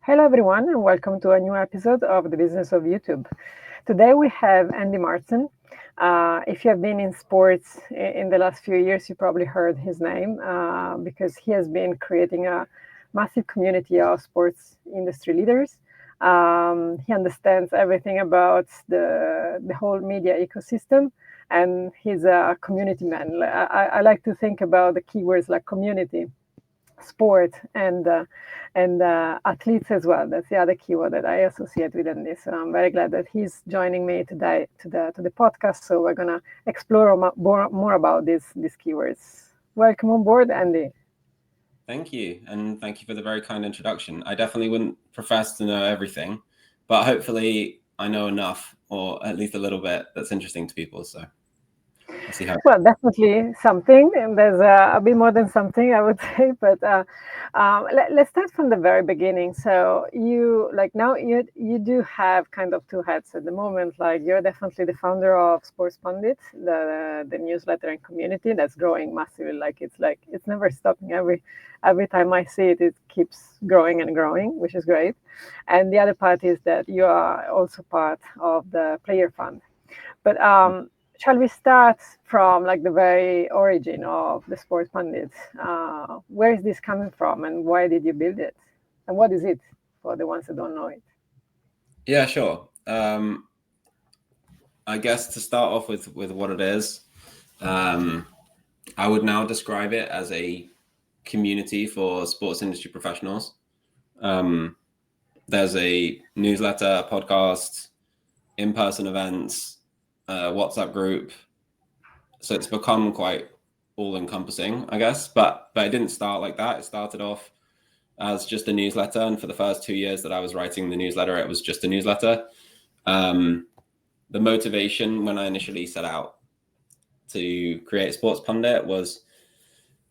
Hello, everyone, and welcome to a new episode of The Business of YouTube. Today we have Andy Martson. If you have been in sports in the last few years, you probably heard his name because he has been creating a massive community of sports industry leaders. He understands everything about the whole media ecosystem, and he's a community man. I like to think about the keywords like community, sport, and athletes as well. That's the other keyword that I associate with Andy. So I'm very glad that he's joining me today to the podcast. So we're gonna explore more about these keywords. Welcome on board, Andy. Thank you, and thank you for the very kind introduction. I definitely wouldn't profess to know everything, but hopefully I know enough, or at least a little bit, that's interesting to people. So we'll see how. Well, definitely something, and there's a bit more than something, I would say. But let's start from the very beginning. So now you do have kind of two hats at the moment. Like you're definitely the founder of Sports Pundit, the newsletter and community that's growing massively. Like it's never stopping. Every time I see it, it keeps growing and growing, which is great. And the other part is that you are also part of the player fund. But shall we start from like the very origin of the Sports Pundit? Where is this coming from, and why did you build it? And what is it for the ones that don't know it? Yeah, sure. I guess to start off with what it is, I would now describe it as a community for sports industry professionals. There's a newsletter, podcast, in-person events, WhatsApp group. So it's become quite all-encompassing, I guess. But it didn't start like that. It started off as just a newsletter. And for the first 2 years that I was writing the newsletter, it was just a newsletter. The motivation when I initially set out to create Sports Pundit was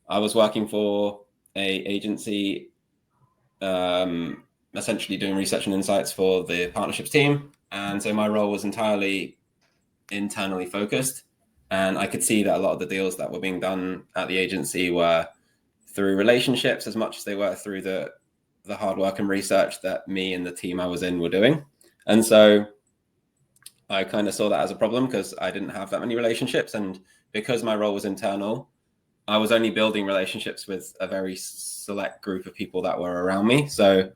I was working for a agency, essentially doing research and insights for the partnerships team. And so my role was entirely internally focused. And I could see that a lot of the deals that were being done at the agency were through relationships as much as they were through the hard work and research that me and the team I was in were doing. And so I kind of saw that as a problem because I didn't have that many relationships. And because my role was internal, I was only building relationships with a very select group of people that were around me. So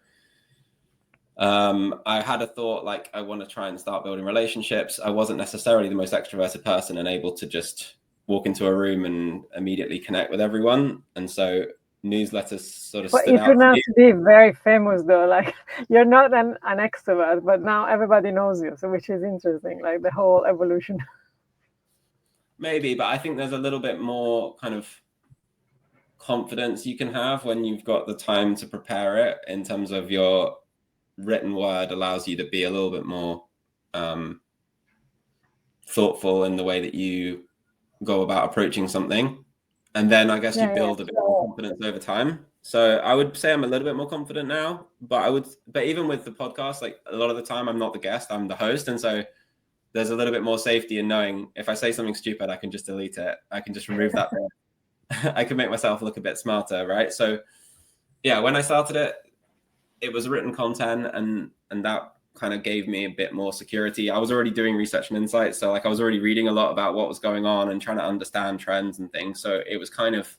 I had a thought like I want to try and start building relationships. I wasn't necessarily the most extroverted person and able to just walk into a room and immediately connect with everyone. And so newsletters sort of stood out. You turned out to be very famous though. Like you're not an extrovert, but now everybody knows you. So which is interesting, like the whole evolution. Maybe, but I think there's a little bit more kind of confidence you can have when you've got the time to prepare it in terms of your written word allows you to be a little bit more thoughtful in the way that you go about approaching something. And then I guess you build a bit more confidence over time. So I would say I'm a little bit more confident now, but even with the podcast, like a lot of the time I'm not the guest, I'm the host. And so there's a little bit more safety in knowing if I say something stupid, I can just delete it. I can just remove that bit. I can make myself look a bit smarter, right? So yeah, when I started it, it was written content and that kind of gave me a bit more security. I was already doing research and insights. So like I was already reading a lot about what was going on and trying to understand trends and things. So it was kind of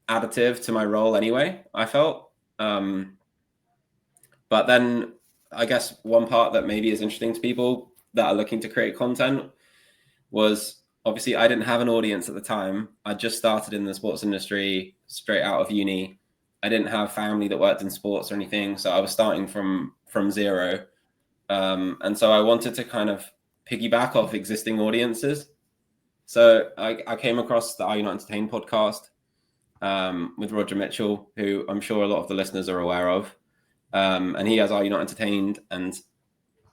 additive to my role anyway, I felt. But then I guess one part that maybe is interesting to people that are looking to create content was obviously I didn't have an audience at the time. I just started in the sports industry straight out of uni. I didn't have family that worked in sports or anything. So I was starting from zero. And so I wanted to kind of piggyback off existing audiences. So I came across the Are You Not Entertained podcast with Roger Mitchell, who I'm sure a lot of the listeners are aware of. And he has Are You Not Entertained? And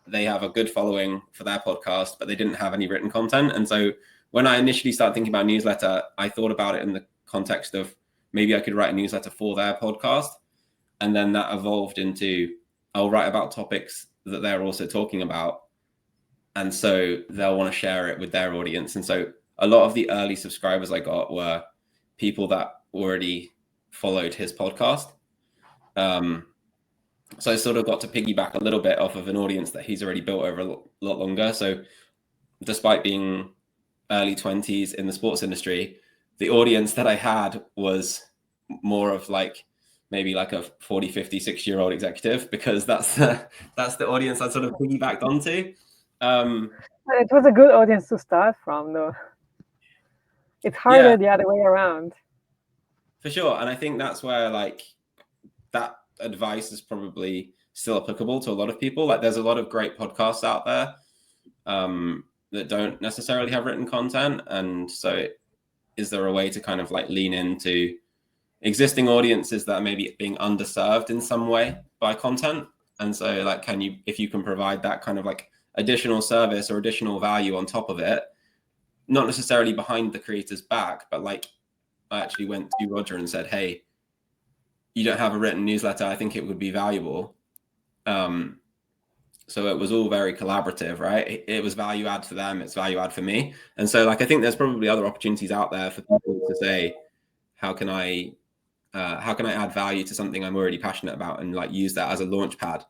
they have a good following for their podcast, but they didn't have any written content. And so when I initially started thinking about newsletter, I thought about it in the context of maybe I could write a newsletter for their podcast. And then that evolved into, I'll write about topics that they're also talking about. And so they'll want to share it with their audience. And so a lot of the early subscribers I got were people that already followed his podcast. So I sort of got to piggyback a little bit off of an audience that he's already built over a lot longer. So despite being early 20s in the sports industry, the audience that I had was more of like maybe like a 40, 50, 60-year-old executive, because that's the audience I sort of piggybacked onto. It was a good audience to start from, though. It's harder Yeah, the other way around. for sure. And I think that's where like that advice is probably still applicable to a lot of people. Like there's a lot of great podcasts out there that don't necessarily have written content. And so is there a way to kind of like lean into existing audiences that are maybe being underserved in some way by content? And so like, if you can provide that kind of like additional service or additional value on top of it, not necessarily behind the creator's back, but like I actually went to Roger and said, hey, you don't have a written newsletter, I think it would be valuable. So it was all very collaborative, right? It was value add for them, it's value add for me. And so like I think there's probably other opportunities out there for people to say, how can I add value to something I'm already passionate about, and like use that as a launch pad?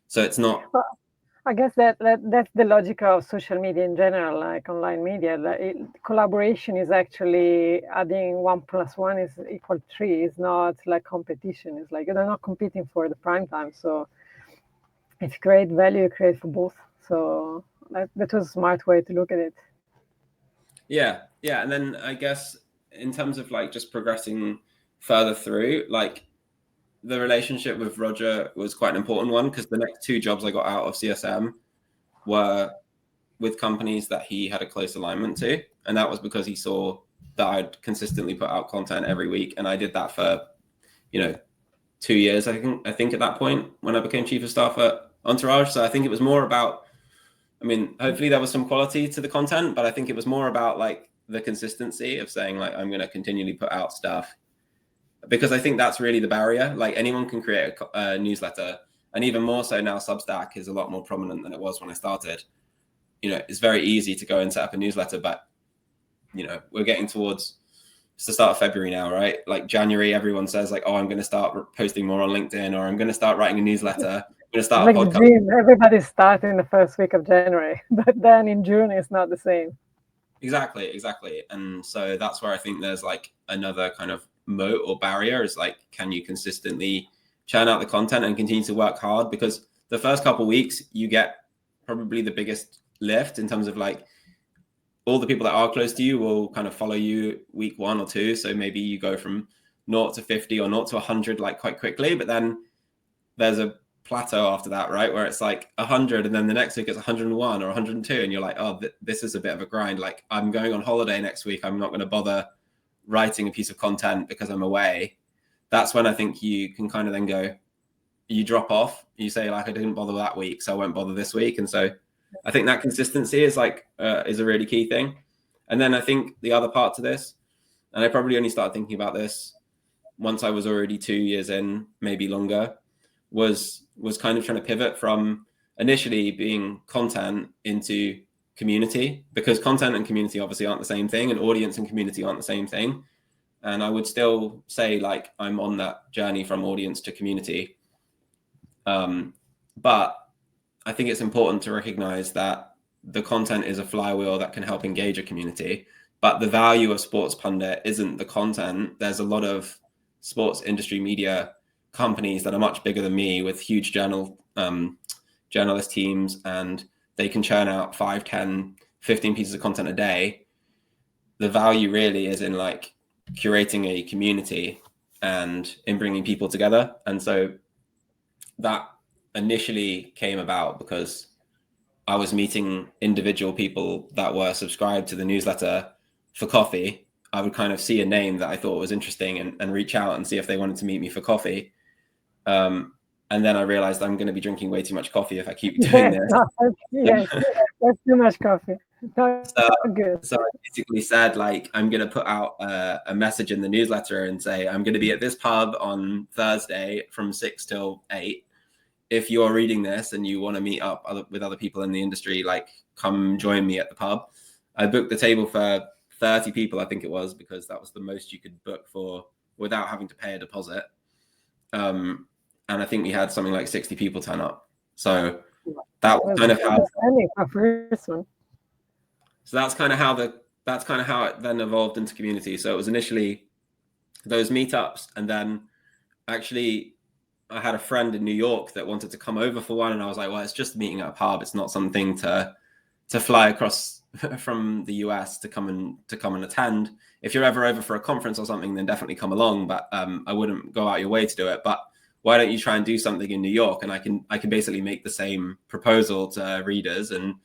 So it's not. Well, I guess that's the logic of social media in general, like online media. Collaboration is actually adding 1+1 is equal 3. It's not like competition. It's like they're not competing for the prime time. So it's great value create for both. So that was a smart way to look at it. Yeah. And then I guess in terms of like just progressing further through, like the relationship with Roger was quite an important one, because the next 2 jobs I got out of CSM were with companies that he had a close alignment to. And that was because he saw that I'd consistently put out content every week. And I did that for, 2 years, I think at that point when I became chief of staff at Entourage. So I think it was more about, hopefully there was some quality to the content, but I think it was more about like the consistency of saying like, I'm going to continually put out stuff, because I think that's really the barrier. Like anyone can create a newsletter, and even more so now Substack is a lot more prominent than it was when I started. It's very easy to go and set up a newsletter, but we're getting towards, it's the start of February now, right? Like January, everyone says like, oh, I'm going to start posting more on LinkedIn, or I'm going to start writing a newsletter. I'm going to start Like a the podcast. dream, everybody starts in the first week of January, but then in June it's not the same. Exactly. And so that's where I think there's like another kind of moat or barrier, is like, can you consistently churn out the content and continue to work hard? Because the first couple of weeks you get probably the biggest lift in terms of like, all the people that are close to you will kind of follow you week 1 or 2. So maybe you go from 0 to 50 or 0 to 100 like quite quickly, but then there's a plateau after that, right? Where it's like 100, and then the next week it's 101 or 102, and you're like, oh, this is a bit of a grind. Like I'm going on holiday next week, I'm not going to bother writing a piece of content because I'm away. That's when I think you can kind of then go, you drop off, you say like, I didn't bother that week, so I won't bother this week. And so I think that consistency is like is a really key thing. And then I think the other part to this, and I probably only started thinking about this once I was already 2 years in, maybe longer, was kind of trying to pivot from initially being content into community, because content and community obviously aren't the same thing, and audience and community aren't the same thing. And I would still say like I'm on that journey from audience to community. But I think it's important to recognize that the content is a flywheel that can help engage a community. But the value of Sports Pundit isn't the content. There's a lot of sports industry media companies that are much bigger than me, with huge journalist teams, and they can churn out 5, 10, 15 pieces of content a day. The value really is in like curating a community and in bringing people together. And so that initially came about because I was meeting individual people that were subscribed to the newsletter for coffee. I would kind of see a name that I thought was interesting and reach out and see if they wanted to meet me for coffee. And then I realized I'm going to be drinking way too much coffee if I keep doing this. Yes, that's too much coffee. Not good. So I basically said, like, I'm going to put out a message in the newsletter and say, I'm going to be at this pub on Thursday from 6 till 8. If you're reading this and you want to meet up with other people in the industry, like come join me at the pub. I booked the table for 30 people, I think it was, because that was the most you could book for without having to pay a deposit. and I think we had something like 60 people turn up. So that was kind of how. First one. So that's kind of how it then evolved into community. So it was initially those meetups, and then actually I had a friend in New York that wanted to come over for one, and I was like, well, it's just meeting at a pub. It's not something to fly across from the US to come and attend. If you're ever over for a conference or something, then definitely come along. But I wouldn't go out your way to do it. But why don't you try and do something in New York? And I can basically make the same proposal to readers, and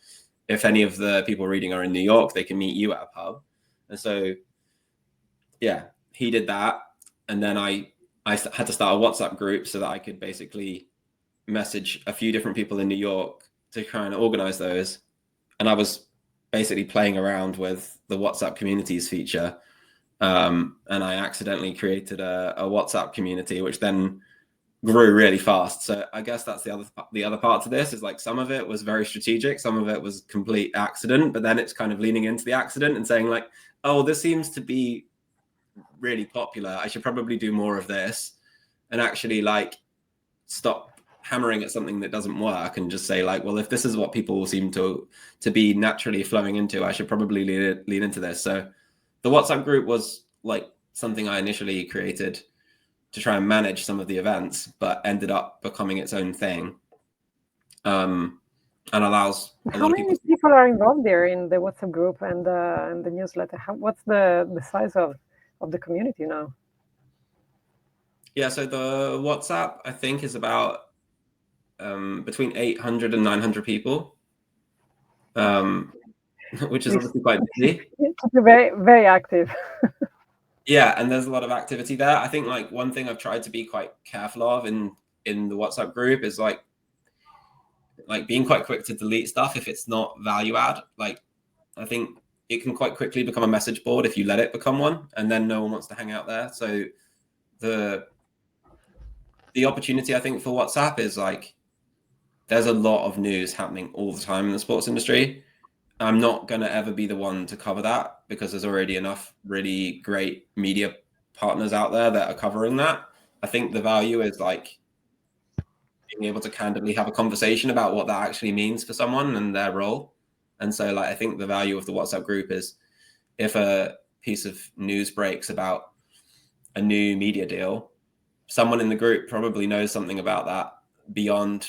if any of the people reading are in New York, they can meet you at a pub. And so, yeah, he did that. And then I had to start a WhatsApp group so that I could basically message a few different people in New York to try and organize those. And I was basically playing around with the WhatsApp communities feature. And I accidentally created a WhatsApp community, which then grew really fast. So I guess that's the other part to this is like some of it was very strategic, some of it was complete accident, but then it's kind of leaning into the accident and saying like, oh, this seems to be really popular. I should probably do more of this, and actually like stop hammering at something that doesn't work and just say like, well, if this is what people seem to be naturally flowing into, I should probably lean into this. So the WhatsApp group was like something I initially created to try and manage some of the events, but ended up becoming its own thing. And allows how many people are involved there in the WhatsApp group and the newsletter? What's the size of the community now? Yeah, so the WhatsApp I think is about between 800 and 900 people, which is obviously quite busy. It's very, very active. Yeah, and there's a lot of activity there. I think like one thing I've tried to be quite careful of in the WhatsApp group is like being quite quick to delete stuff if it's not value add. Like I think it can quite quickly become a message board if you let it become one, and then no one wants to hang out there. So the opportunity I think for WhatsApp is like there's a lot of news happening all the time in the sports industry. I'm not going to ever be the one to cover that because there's already enough really great media partners out there that are covering that. I think the value is like being able to candidly have a conversation about what that actually means for someone and their role. And so like I think the value of the WhatsApp group is if a piece of news breaks about a new media deal, someone in the group probably knows something about that beyond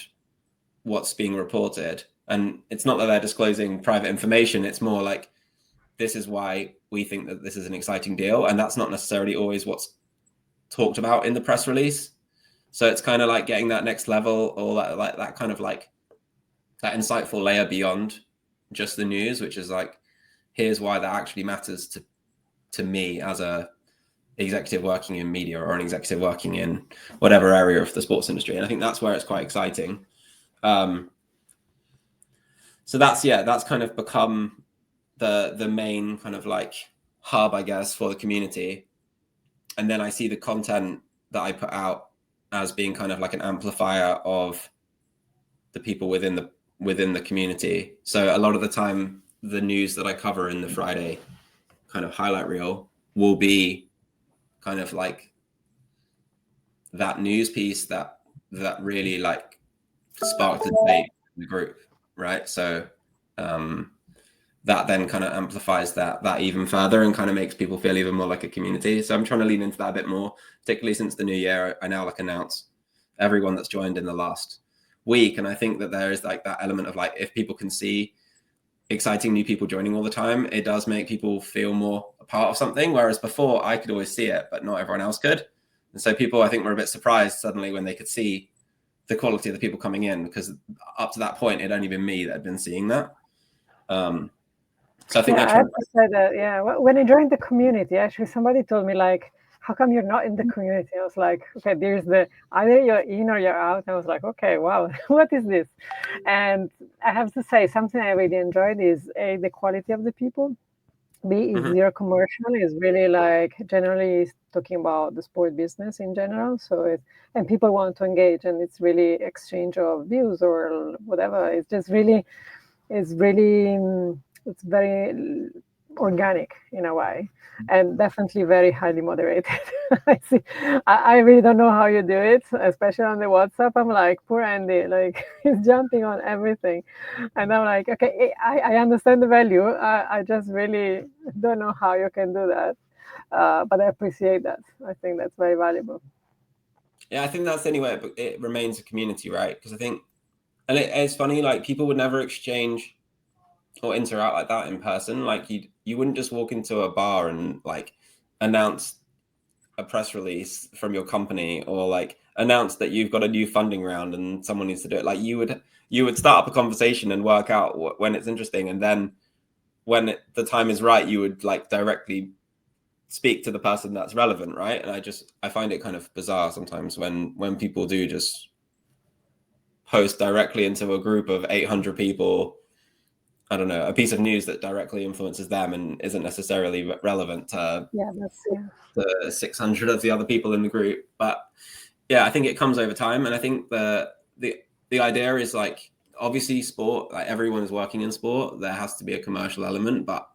what's being reported. And it's not that they're disclosing private information. It's more like, this is why we think that this is an exciting deal. And that's not necessarily always what's talked about in the press release. So it's kind of like getting that next level, or that kind of like that insightful layer beyond just the news, which is like, here's why that actually matters to me as a executive working in media or an executive working in whatever area of the sports industry. And I think that's where it's quite exciting. So that's kind of become the main kind of like hub, I guess, for the community. And then I see the content that I put out as being kind of like an amplifier of the people within the community. So a lot of the time, the news that I cover in the Friday kind of highlight reel will be kind of like that news piece that really like sparked a debate in the group, right? So that then kind of amplifies that even further and kind of makes people feel even more like a community. So I'm trying to lean into that a bit more, particularly since the new year. I now like announce everyone that's joined in the last week. And I think that there is like that element of like, if people can see exciting new people joining all the time, it does make people feel more a part of something. Whereas before I could always see it, but not everyone else could. And so people, I think, were a bit surprised suddenly when they could see the quality of the people coming in, because up to that point, it'd only been me that had been seeing that. So I think I have to say that, yeah, when I joined the community, actually somebody told me like, how come you're not in the community? I was like, okay, there's either you're in or you're out. I was like, okay, wow, what is this? And I have to say, something I really enjoyed is the quality of the people. B, is zero commercial, is really like generally talking about the sport business in general. So and people want to engage, and it's really exchange of views or whatever. It's just really, it's very organic in a way, and definitely very highly moderated. I see. I really don't know how you do it, especially on the WhatsApp. I'm like, poor Andy, like he's jumping on everything, and I'm like, okay, I understand the value. I just really don't know how you can do that, but I appreciate that. I think that's very valuable. Yeah, I think that's the only way it remains a community, right? Because I think, and it's funny, like people would never exchange or interact like that in person. Like you wouldn't just walk into a bar and like announce a press release from your company or like announce that you've got a new funding round and someone needs to do it. Like you would start up a conversation and work out when it's interesting, and then when the time is right, you would like directly speak to the person that's relevant, right? And I find it kind of bizarre sometimes when people do just post directly into a group of 800 people, I don't know, a piece of news that directly influences them and isn't necessarily relevant to the 600 of the other people in the group. But yeah, I think it comes over time, and I think the idea is like, obviously sport, like everyone is working in sport, there has to be a commercial element, but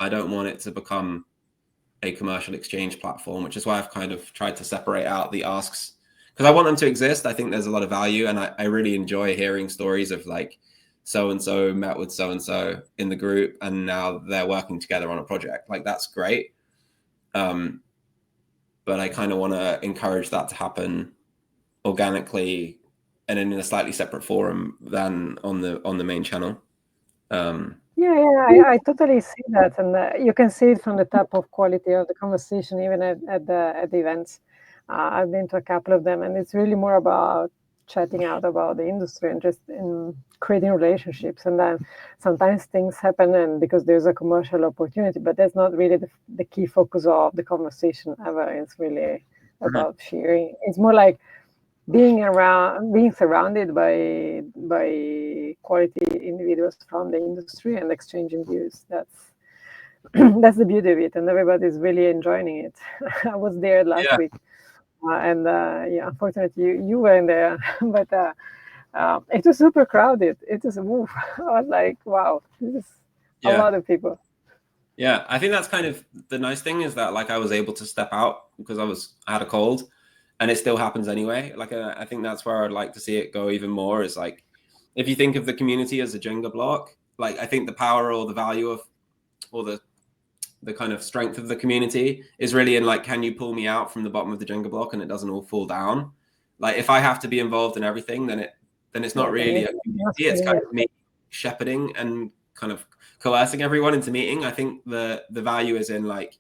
I don't want it to become a commercial exchange platform, which is why I've kind of tried to separate out the asks, because I want them to exist. I think there's a lot of value, and I really enjoy hearing stories of like so and so met with so and so in the group and now they're working together on a project. Like that's great. But I kind of want to encourage that to happen organically and in a slightly separate forum than on the main channel. I totally see that, and you can see it from the type of quality of the conversation, even at the events. I've been to a couple of them, and it's really more about chatting out about the industry and just in creating relationships. And then sometimes things happen, and because there's a commercial opportunity, but that's not really the key focus of the conversation ever. It's really about sharing. It's more like being surrounded by quality individuals from the industry and exchanging views. That's that's the beauty of it, and everybody's really enjoying it. I was there last week, and unfortunately you weren't there, but it was super crowded. It was I was like, wow, this is a lot of people. Yeah, I think that's kind of the nice thing, is that like I was able to step out because I had a cold, and it still happens anyway. Like I think that's where I'd like to see it go even more, is like, if you think of the community as a Jenga block, like I think the power or the value of, or the kind of strength of the community is really in like, can you pull me out from the bottom of the Jenga block and it doesn't all fall down? Like if I have to be involved in everything, then it's not really a community. It's kind of me shepherding and kind of coercing everyone into meeting. I think the value is in like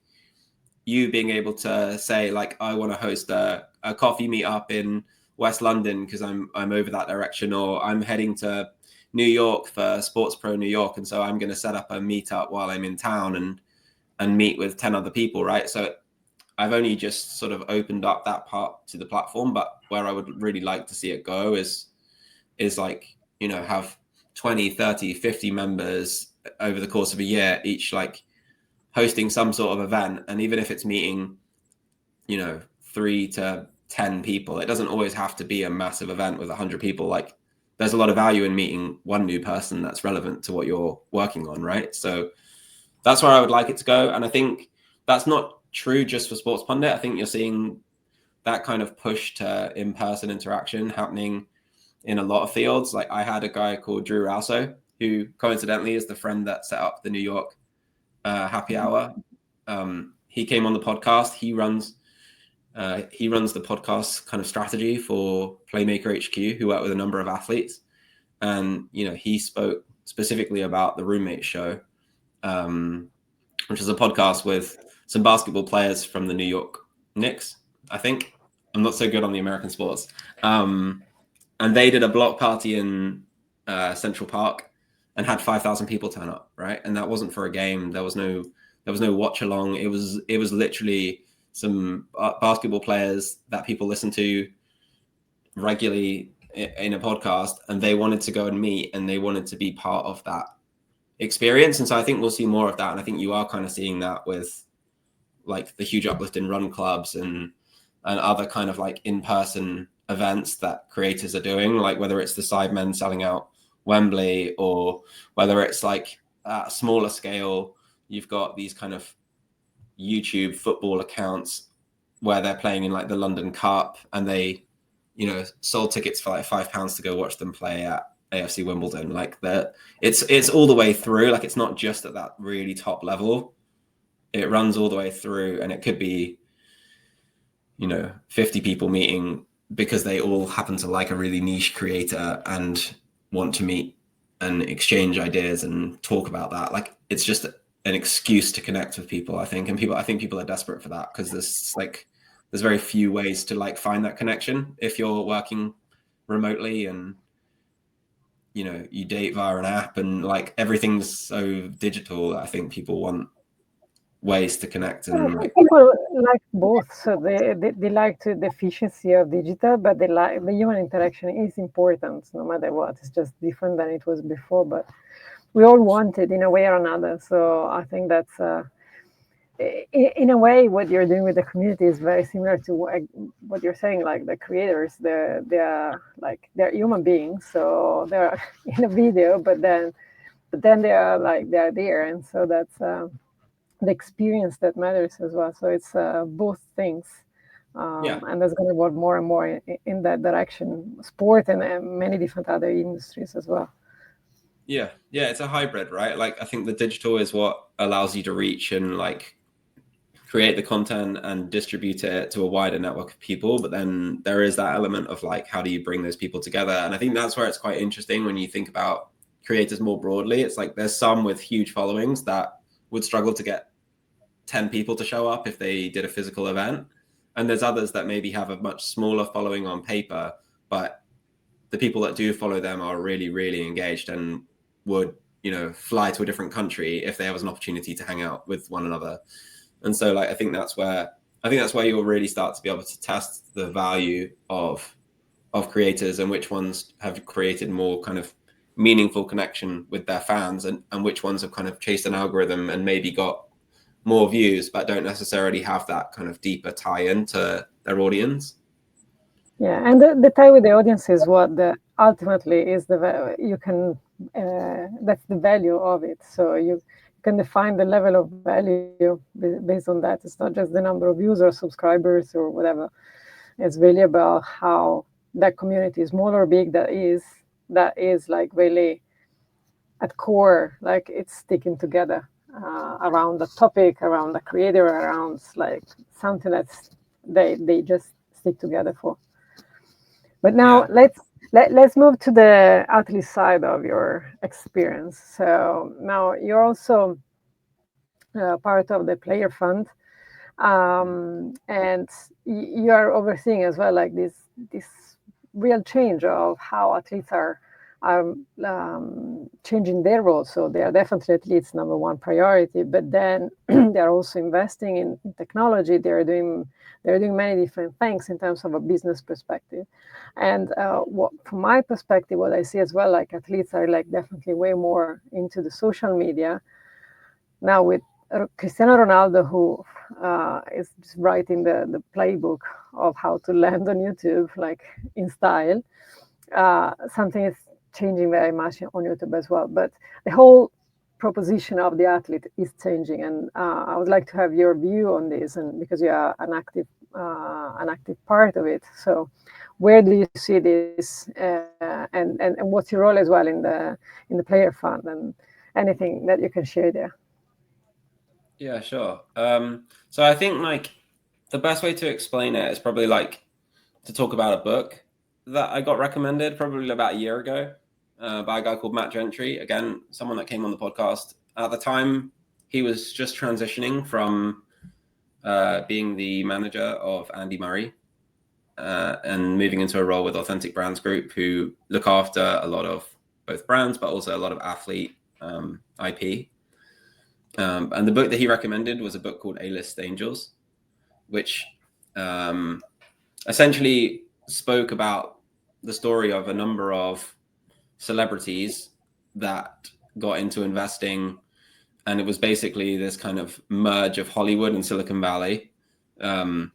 you being able to say like, I want to host a coffee meetup in West London because I'm over that direction, or I'm heading to New York for Sports Pro New York, and so I'm going to set up a meetup while I'm in town and meet with 10 other people, right? So I've only just sort of opened up that part to the platform, but where I would really like to see it go is like, you know, have 20, 30, 50 members over the course of a year, each like hosting some sort of event. And even if it's meeting, you know, 3 to 10 people, it doesn't always have to be a massive event with 100 people. Like there's a lot of value in meeting one new person that's relevant to what you're working on, right? So that's where I would like it to go. And I think that's not true just for Sports Pundit. I think you're seeing that kind of push to in-person interaction happening in a lot of fields. Like I had a guy called Drew Rouso, who coincidentally is the friend that set up the New York happy hour. He came on the podcast. He runs the podcast kind of strategy for Playmaker HQ, who work with a number of athletes. And, you know, he spoke specifically about the Roommate Show, which is a podcast with some basketball players from the New York Knicks, I think. I'm not so good on the American sports. And they did a block party in Central Park and had 5,000 people turn up, right? And that wasn't for a game. There was no watch along. It was literally some basketball players that people listen to regularly in a podcast, and they wanted to go and meet, and they wanted to be part of that experience. And so I think we'll see more of that. And I think you are kind of seeing that with like the huge uplift in run clubs and other kind of like in-person events that creators are doing, like whether it's the Sidemen selling out Wembley, or whether it's like smaller scale you've got these kind of YouTube football accounts where they're playing in like the London Cup, and they, sold tickets for like £5 to go watch them play at AFC Wimbledon. Like that, it's all the way through. Like, it's not just at that really top level. It runs all the way through, and it could be, 50 people meeting because they all happen to like a really niche creator and want to meet and exchange ideas and talk about that. Like, it's just an excuse to connect with people, I think. And I think people are desperate for that, because there's very few ways to like find that connection if you're working remotely, and you date via an app, and like everything's so digital. I think people want ways to connect, and like People like both. So they like the efficiency of digital, but they like the human interaction is important no matter what. It's just different than it was before, but we all want it in a way or another. So I think that's in a way what you're doing with the community is very similar to what you're saying. Like the creators, they're human beings, so they're in a video, but then they're there, and so that's the experience that matters as well. So it's both things. yeah. And there's going to evolve more and more in that direction, sport and many different other industries as well. Yeah, it's a hybrid, right? Like, I think the digital is what allows you to reach and like create the content and distribute it to a wider network of people. But then there is that element of like, how do you bring those people together? And I think that's where it's quite interesting when you think about creators more broadly. It's like there's some with huge followings that would struggle to get 10 people to show up if they did a physical event. And there's others that maybe have a much smaller following on paper, but the people that do follow them are really, really engaged and would, fly to a different country if there was an opportunity to hang out with one another. And so like, I think that's where you'll really start to be able to test the value of creators, and which ones have created more kind of meaningful connection with their fans, and which ones have kind of chased an algorithm and maybe got more views, but don't necessarily have that kind of deeper tie-in to their audience. Yeah, and the tie with the audience is what ultimately is you can that's the value of it. So you can define the level of value based on that. It's not just the number of users, subscribers, or whatever. It's really about how that community, small or big, that is like really at core, like it's sticking together around the topic, around the creator, around like something that's they just stick together for. But now let's move to the athlete side of your experience. So now you're also part of the player fund, and you are overseeing as well, like this real change of how athletes are changing their role. So they are definitely athletes, number one priority, but then they're also investing in technology. They're doing many different things in terms of a business perspective. And from my perspective, what I see as well, like athletes are like definitely way more into the social media now with Cristiano Ronaldo, who is just writing the playbook of how to land on YouTube, like in style. Something is changing very much on YouTube as well. But the whole proposition of the athlete is changing, and I would like to have your view on this, and because you are an active part of it. So, where do you see this, and what's your role as well in the player fund, and anything that you can share there? Yeah, sure. So I think like the best way to explain it is probably like to talk about a book that I got recommended probably about a year ago by a guy called Matt Gentry. Again, someone that came on the podcast. At the time, he was just transitioning from being the manager of Andy Murray and moving into a role with Authentic Brands Group, who look after a lot of both brands, but also a lot of athlete IP. And the book that he recommended was a book called A-List Angels, which essentially spoke about the story of a number of celebrities that got into investing. And it was basically this kind of merge of Hollywood and Silicon Valley. But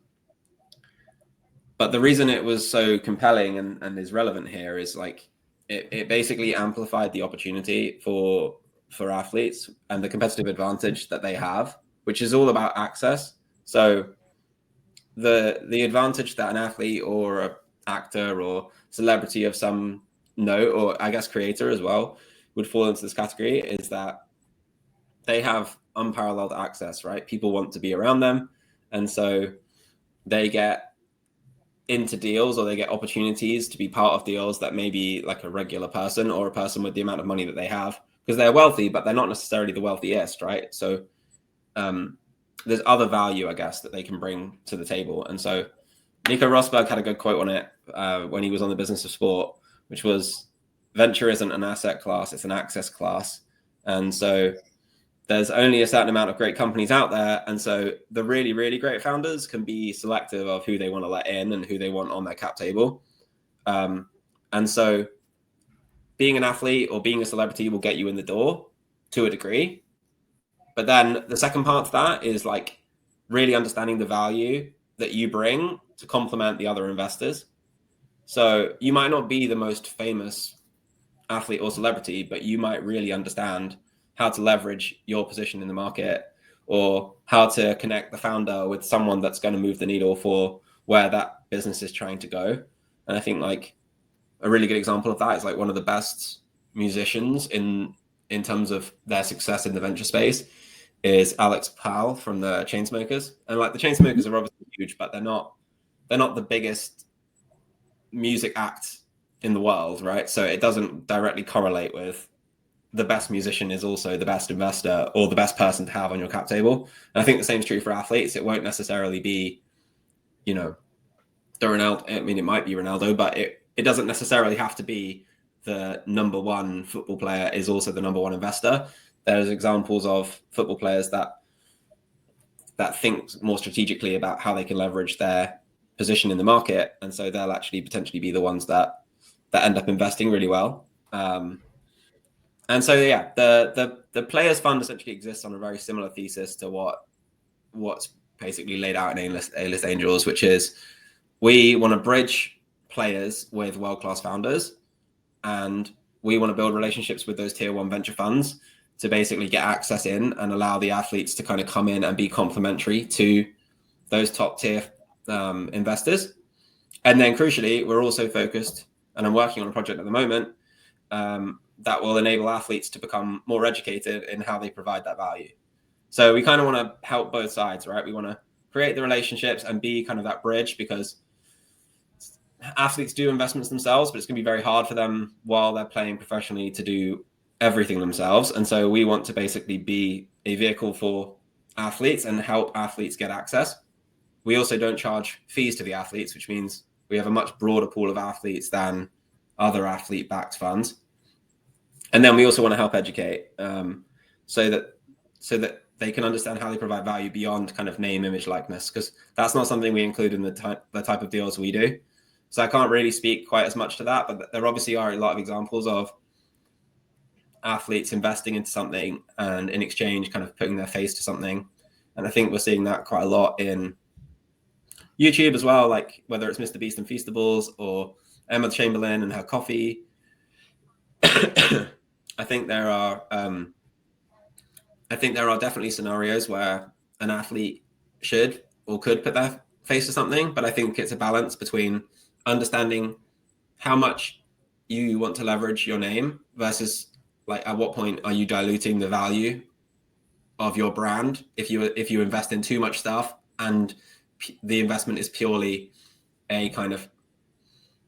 the reason it was so compelling and is relevant here is like it basically amplified the opportunity for for athletes and the competitive advantage that they have, which is all about access. So the advantage that an athlete or an actor or celebrity of some note, or I guess creator as well, would fall into this category is that they have unparalleled access, right? People want to be around them. And so they get into deals, or they get opportunities to be part of deals that maybe like a regular person or a person with the amount of money that they have, because they're wealthy, but they're not necessarily the wealthiest, right? So there's other value, I guess, that they can bring to the table. And so Nico Rosberg had a good quote on it when he was on The Business of Sport, which was, venture isn't an asset class, it's an access class. And so there's only a certain amount of great companies out there. And so the really, really great founders can be selective of who they want to let in and who they want on their cap table. And so being an athlete or being a celebrity will get you in the door to a degree. But then the second part to that is like really understanding the value that you bring to complement the other investors. So you might not be the most famous athlete or celebrity, but you might really understand how to leverage your position in the market, or how to connect the founder with someone that's going to move the needle for where that business is trying to go. And I think like a really good example of that is like one of the best musicians in terms of their success in the venture space is Alex Powell from the Chainsmokers. And like the Chainsmokers are obviously huge, but they're not the biggest music act in the world, right? So it doesn't directly correlate with the best musician is also the best investor or the best person to have on your cap table. And I think the same is true for athletes. It won't necessarily be, you know, the Ronaldo. I mean, it might be Ronaldo, but it doesn't necessarily have to be the number one football player is also the number one investor. There's examples of football players that think more strategically about how they can leverage their position in the market, and so they'll actually potentially be the ones that end up investing really well. And so yeah, the Players Fund essentially exists on a very similar thesis to what's basically laid out in A-List Angels, which is we want to bridge players with world-class founders, and we want to build relationships with those tier one venture funds to basically get access in and allow the athletes to kind of come in and be complementary to those top tier investors. And then crucially, we're also focused, and I'm working on a project at the moment that will enable athletes to become more educated in how they provide that value. So we kind of want to help both sides, right? We want to create the relationships and be kind of that bridge, because athletes do investments themselves, but it's going to be very hard for them while they're playing professionally to do everything themselves. And so we want to basically be a vehicle for athletes and help athletes get access. We also don't charge fees to the athletes, which means we have a much broader pool of athletes than other athlete-backed funds. And then we also want to help educate so that they can understand how they provide value beyond kind of name, image, likeness, because that's not something we include in the type of deals we do. So I can't really speak quite as much to that, but there obviously are a lot of examples of athletes investing into something and in exchange kind of putting their face to something. And I think we're seeing that quite a lot in YouTube as well, like whether it's Mr. Beast and Feastables or Emma Chamberlain and her coffee. I think there are definitely scenarios where an athlete should or could put their face to something, but I think it's a balance between understanding how much you want to leverage your name versus like at what point are you diluting the value of your brand if you invest in too much stuff and the investment is purely a kind of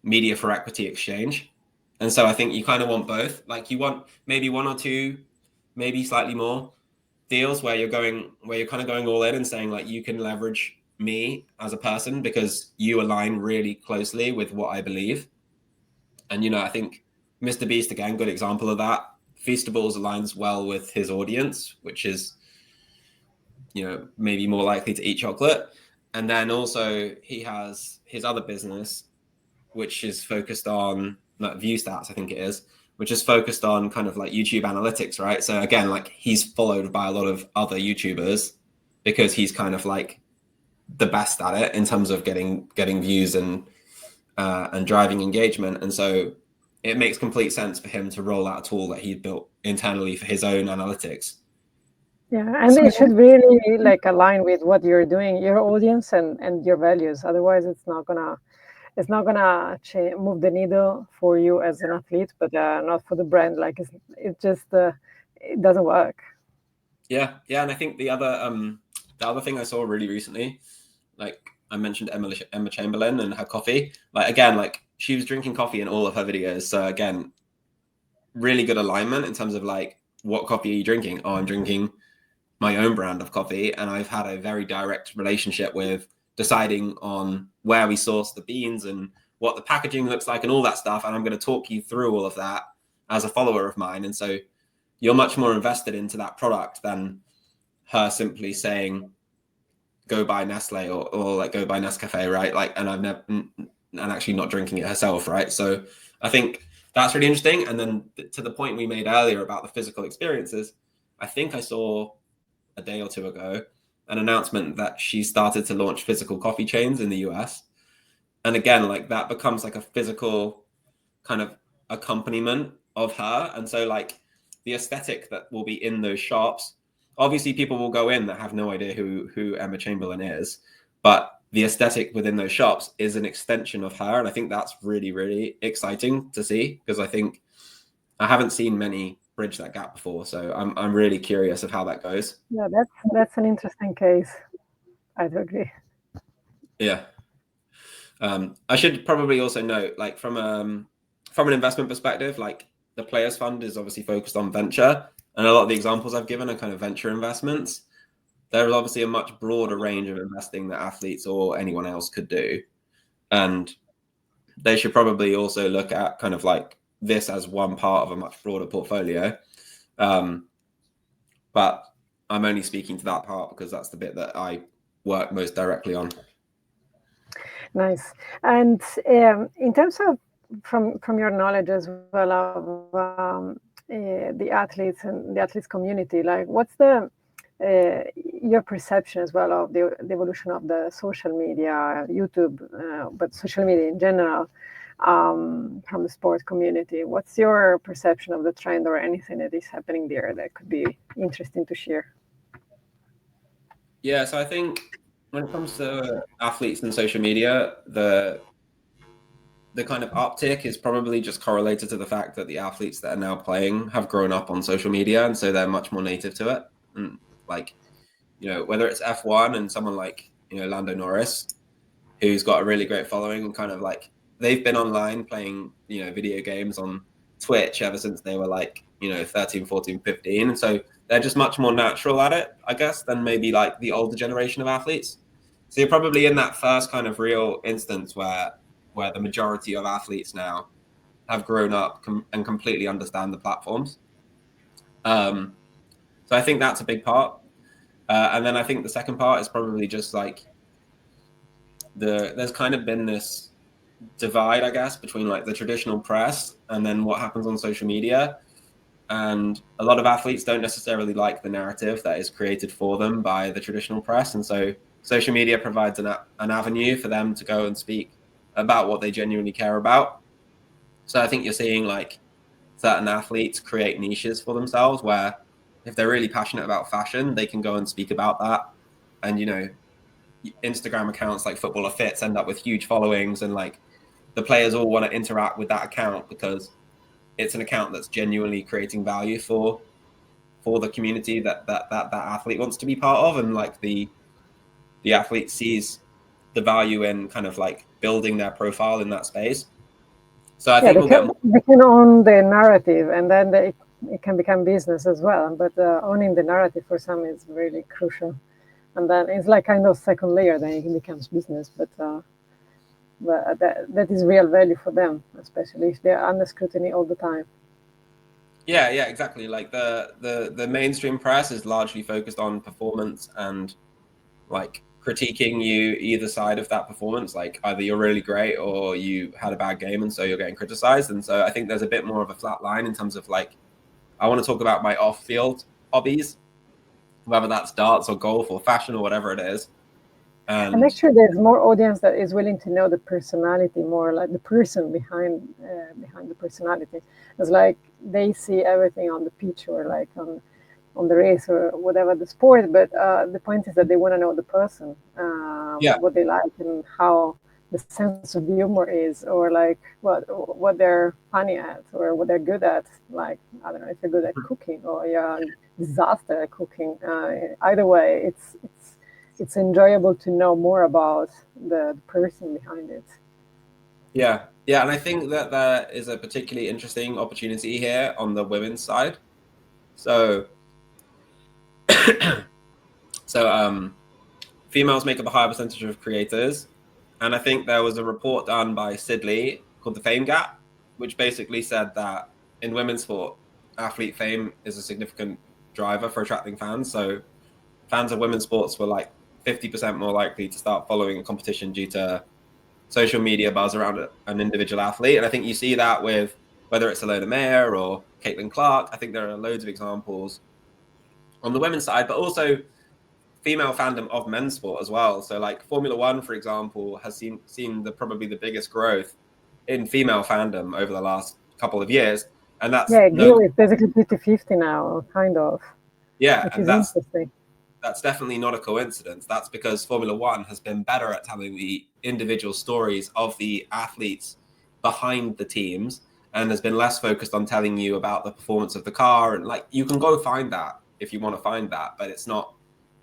media for equity exchange. And so I think you kind of want both. Like you want maybe one or two, maybe slightly more deals where you're kind of going all in and saying like, you can leverage me as a person because you align really closely with what I believe. And, you know, I think Mr. Beast, again, good example of that. Feastables aligns well with his audience, which is, you know, maybe more likely to eat chocolate. And then also he has his other business, which is focused on like view stats, I think it is, which is focused on kind of like YouTube analytics, right? So again, like he's followed by a lot of other YouTubers because he's kind of like the best at it in terms of getting views and driving engagement. And so it makes complete sense for him to roll out a tool that he built internally for his own analytics. Yeah, and it should really like align with what you're doing, your audience and your values. Otherwise, it's not gonna move the needle for you as an athlete, but not for the brand. Like it just it doesn't work. Yeah, and I think the other thing I saw really recently, like I mentioned Emma Chamberlain and her coffee. Like again, like she was drinking coffee in all of her videos. So again, really good alignment in terms of like, what coffee are you drinking? Oh, I'm drinking my own brand of coffee, and I've had a very direct relationship with deciding on where we source the beans and what the packaging looks like and all that stuff. And I'm going to talk you through all of that as a follower of mine. And so you're much more invested into that product than her simply saying, go buy Nestle or like go buy Nescafe, right? Like, and I've never, and actually not drinking it herself, right? So I think that's really interesting. And then to the point we made earlier about the physical experiences, I think I saw a day or two ago an announcement that she started to launch physical coffee chains in the US. And again, like that becomes like a physical kind of accompaniment of her. And so like the aesthetic that will be in those shops, obviously people will go in that have no idea who Emma Chamberlain is, but the aesthetic within those shops is an extension of her. And I think that's really, really exciting to see, because I think I haven't seen many bridge that gap before. So I'm really curious of how that goes. Yeah, that's an interesting case. I'd agree. Yeah. I should probably also note, like from an investment perspective, like the Players Fund is obviously focused on venture, and a lot of the examples I've given are kind of venture investments. There is obviously a much broader range of investing that athletes or anyone else could do, and they should probably also look at kind of like this as one part of a much broader portfolio. But I'm only speaking to that part because that's the bit that I work most directly on. Nice. And in terms of from your knowledge as well of the athletes and the athletes community, like what's the your perception as well of the evolution of the social media, YouTube, but social media in general, from the sport community? What's your perception of the trend or anything that is happening there that could be interesting to share? Yeah, so I think when it comes to athletes and social media, the kind of uptick is probably just correlated to the fact that the athletes that are now playing have grown up on social media, and so they're much more native to it. And like, you know, whether it's F1 and someone like, you know, Lando Norris, who's got a really great following, and kind of like they've been online playing, you know, video games on Twitch ever since they were like, you know, 13, 14, 15. And so they're just much more natural at it, I guess, than maybe like the older generation of athletes. So you're probably in that first kind of real instance where the majority of athletes now have grown up and completely understand the platforms. So I think that's a big part. And then I think the second part is probably just like there's kind of been this divide, I guess, between like the traditional press and then what happens on social media. And a lot of athletes don't necessarily like the narrative that is created for them by the traditional press. And so social media provides an avenue for them to go and speak about what they genuinely care about. So I think you're seeing like certain athletes create niches for themselves where if they're really passionate about fashion, they can go and speak about that. And, you know, Instagram accounts like Footballer Fits end up with huge followings, and like the players all want to interact with that account because it's an account that's genuinely creating value for the community that athlete wants to be part of. And like the athlete sees the value in kind of like building their profile in that space. So I think they can own the narrative, and then it can become business as well. But owning the narrative for some is really crucial. And then it's like kind of second layer, then it becomes business. But that is real value for them, especially if they're under scrutiny all the time. Yeah, exactly. Like the mainstream press is largely focused on performance and like critiquing you either side of that performance. Like either you're really great or you had a bad game, and so you're getting criticized. And so I think there's a bit more of a flat line in terms of like, I want to talk about my off-field hobbies, whether that's darts or golf or fashion or whatever it is. And make sure there's more audience that is willing to know the personality more, like the person behind the personality. It's like they see everything on the pitch or like on the race or whatever the sport, but the point is that they want to know the person, what they like and how the sense of humor is, or like what they're funny at or what they're good at. Like, I don't know if you're good at cooking or you're a disaster at cooking. Either way, it's enjoyable to know more about the person behind it. Yeah, and I think that there is a particularly interesting opportunity here on the women's side. So, females make up a higher percentage of creators, and I think there was a report done by Sidley called the Fame Gap, which basically said that in women's sport, athlete fame is a significant driver for attracting fans. So, fans of women's sports were like 50% more likely to start following a competition due to social media buzz around an individual athlete. And I think you see that with whether it's Alona Mayer or Caitlin Clark. I think there are loads of examples on the women's side, but also female fandom of men's sport as well. So like Formula One, for example, has seen probably the biggest growth in female fandom over the last couple of years. And that's it's basically 50-50 now, kind of. Which and is interesting. That's definitely not a coincidence. That's because Formula One has been better at telling the individual stories of the athletes behind the teams and has been less focused on telling you about the performance of the car. And like, you can go find that if you want to find that, but it's not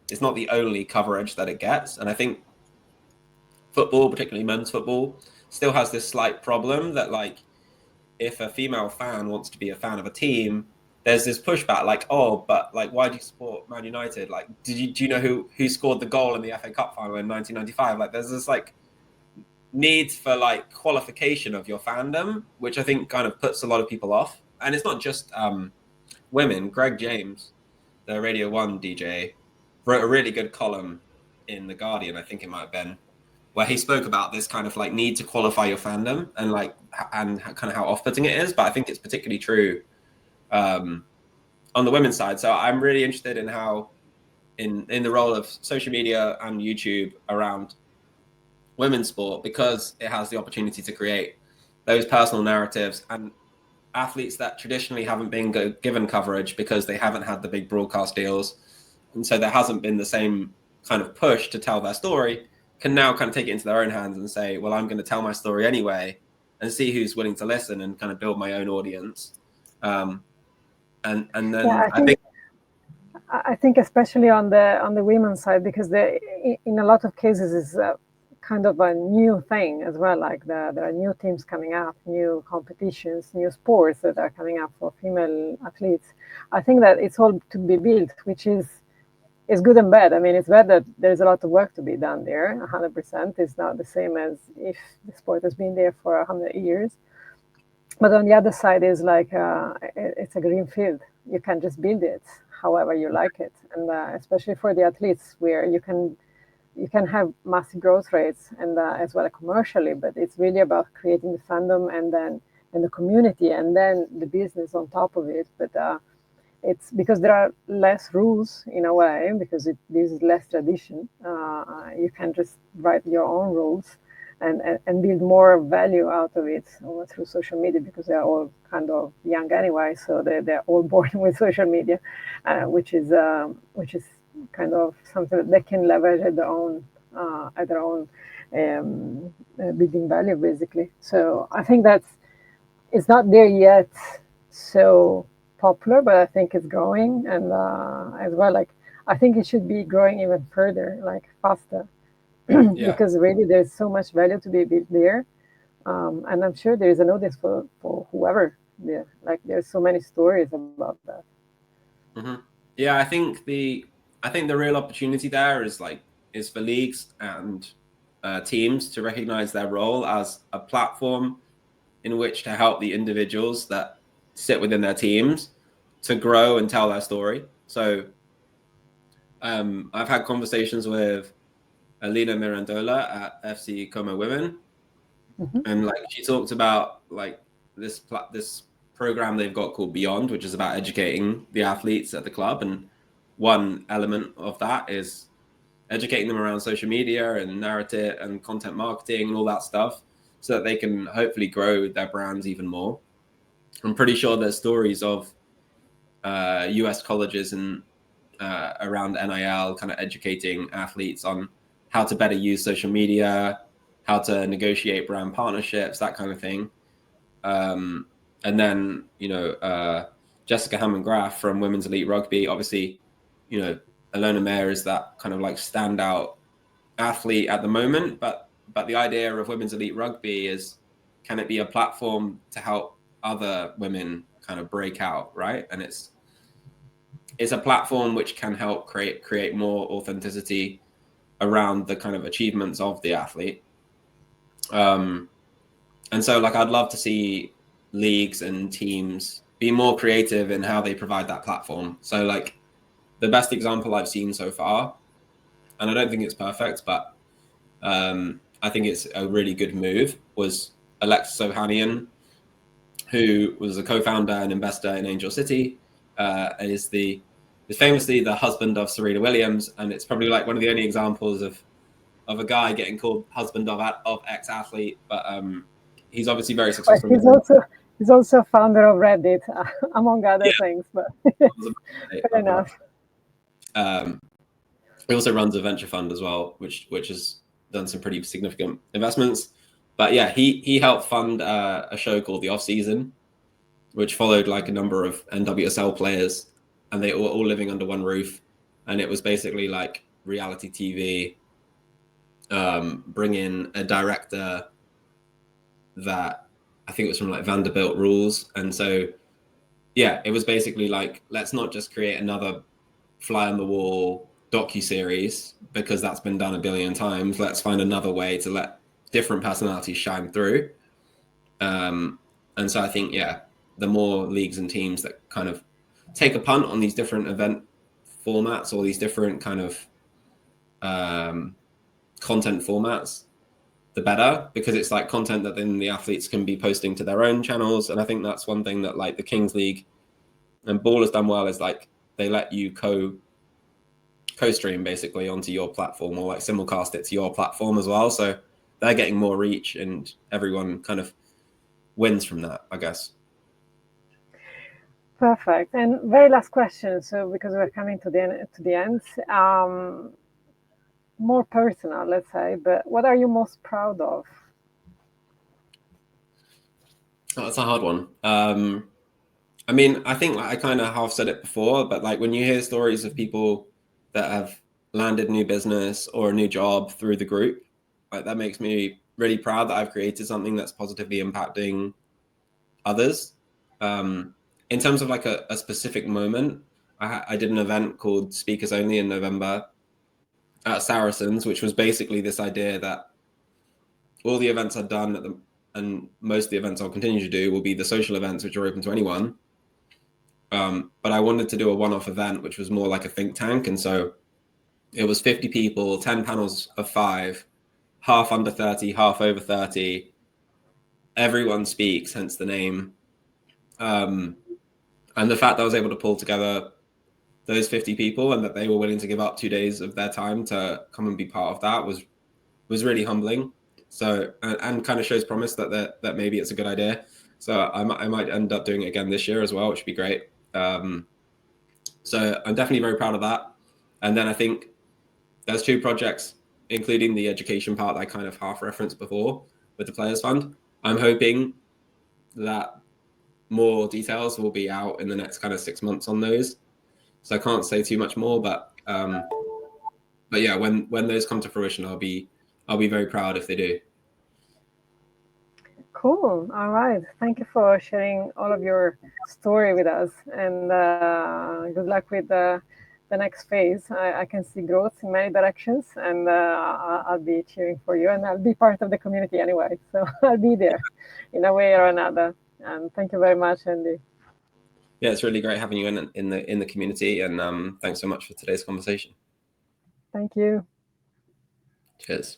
the only coverage that it gets. And I think football, particularly men's football, still has this slight problem that like, if a female fan wants to be a fan of a team, there's this pushback like, oh, but like, why do you support Man United? Like, do you know who scored the goal in the FA Cup final in 1995? Like, there's this like need for like qualification of your fandom, which I think kind of puts a lot of people off. And it's not just women. Greg James, the Radio 1 DJ, wrote a really good column in The Guardian, I think it might have been, where he spoke about this kind of like need to qualify your fandom and like and kind of how off-putting it is. But I think it's particularly true on the women's side. So I'm really interested in how in the role of social media and YouTube around women's sport, because it has the opportunity to create those personal narratives and athletes that traditionally haven't been given coverage because they haven't had the big broadcast deals. And so there hasn't been the same kind of push to tell their story, can now kind of take it into their own hands and say, well, I'm going to tell my story anyway and see who's willing to listen and kind of build my own audience. And then I think especially on the women's side, because in a lot of cases is kind of a new thing as well. Like there are new teams coming up, new competitions, new sports that are coming up for female athletes. I think that it's all to be built, which is good and bad. I mean, it's bad that there's a lot of work to be done there. 100% is not the same as if the sport has been there for 100 years. But on the other side is like it's a green field. You can just build it however you like it, and especially for the athletes, where you can have massive growth rates and as well commercially. But it's really about creating the fandom and the community and then the business on top of it. But it's because there are less rules in a way, because this is less tradition. You can just write your own rules and build more value out of it through social media, because they're all kind of young anyway, so they're all born with social media, which is kind of something that they can leverage at their own building value, basically. So I think it's not there yet, so popular, but I think it's growing, and as well, like I think it should be growing even further, like faster. Because really there's so much value to be built there, and I'm sure there is an audience for whoever. Like there's so many stories about that. Yeah, I think the real opportunity there is for leagues and teams to recognize their role as a platform in which to help the individuals that sit within their teams to grow and tell their story. So I've had conversations with Alina Mirandola at FC Como Women, and like she talked about like this program they've got called Beyond, which is about educating the athletes at the club, and one element of that is educating them around social media and narrative and content marketing and all that stuff, so that they can hopefully grow their brands even more. I'm pretty sure there's stories of US colleges and around NIL kind of educating athletes on how to better use social media, how to negotiate brand partnerships, that kind of thing. And then, Jessica Hammond-Graf from Women's Elite Rugby, obviously, Alona Mayer is that kind of like standout athlete at the moment, but the idea of Women's Elite Rugby is, can it be a platform to help other women kind of break out, right? And it's a platform which can help create more authenticity around the kind of achievements of the athlete. And so like, I'd love to see leagues and teams be more creative in how they provide that platform. So like, the best example I've seen so far, and I don't think it's perfect, but I think it's a really good move, was Alexis Ohanian, who was a co-founder and investor in Angel City, and is famously the husband of Serena Williams, and it's probably like one of the only examples of a guy getting called husband of ex-athlete, but he's obviously very successful. But he's also founder of Reddit, among other things. But fair enough. He also runs a venture fund as well, which has done some pretty significant investments. But yeah, he helped fund a show called The Off Season, which followed like a number of NWSL players, and they were all living under one roof. And it was basically like reality TV, bring in a director that I think it was from like Vanderbilt Rules. And so, yeah, it was basically like, let's not just create another fly on the wall docuseries because that's been done a billion times. Let's find another way to let different personalities shine through. And so I think, yeah, the more leagues and teams that kind of take a punt on these different event formats or these different kind of content formats, the better, because it's like content that then the athletes can be posting to their own channels. And I think that's one thing that like the Kings League and Ball has done well, is like they let you co-stream basically onto your platform, or like simulcast it to your platform as well. So they're getting more reach and everyone kind of wins from that, I guess. Perfect. And very last question. So because we're coming to the end, more personal, let's say, but what are you most proud of? Oh, that's a hard one. I mean, I think I kind of half said it before, but like when you hear stories of people that have landed new business or a new job through the group, like that makes me really proud that I've created something that's positively impacting others. In terms of like a specific moment, I did an event called Speakers Only in November at Saracens, which was basically this idea that all the events I'd done and most of the events I'll continue to do will be the social events, which are open to anyone. But I wanted to do a one-off event, which was more like a think tank. And so it was 50 people, 10 panels of 5, half under 30, half over 30. Everyone speaks, hence the name. And the fact that I was able to pull together those 50 people and that they were willing to give up 2 days of their time to come and be part of that was really humbling. So, and kind of shows promise that maybe it's a good idea. So I might end up doing it again this year as well, which would be great. So I'm definitely very proud of that. And then I think there's 2 projects, including the education part that I kind of half referenced before with the Players Fund. I'm hoping that more details will be out in the next kind of 6 months on those. So I can't say too much more, but yeah, when those come to fruition, I'll be very proud if they do. Cool. All right. Thank you for sharing all of your story with us, and good luck with the next phase. I can see growth in many directions, and I'll be cheering for you, and I'll be part of the community anyway. So I'll be there in a way or another. And thank you very much, Andy. Yeah, it's really great having you in the community, and thanks so much for today's conversation. Thank you. Cheers.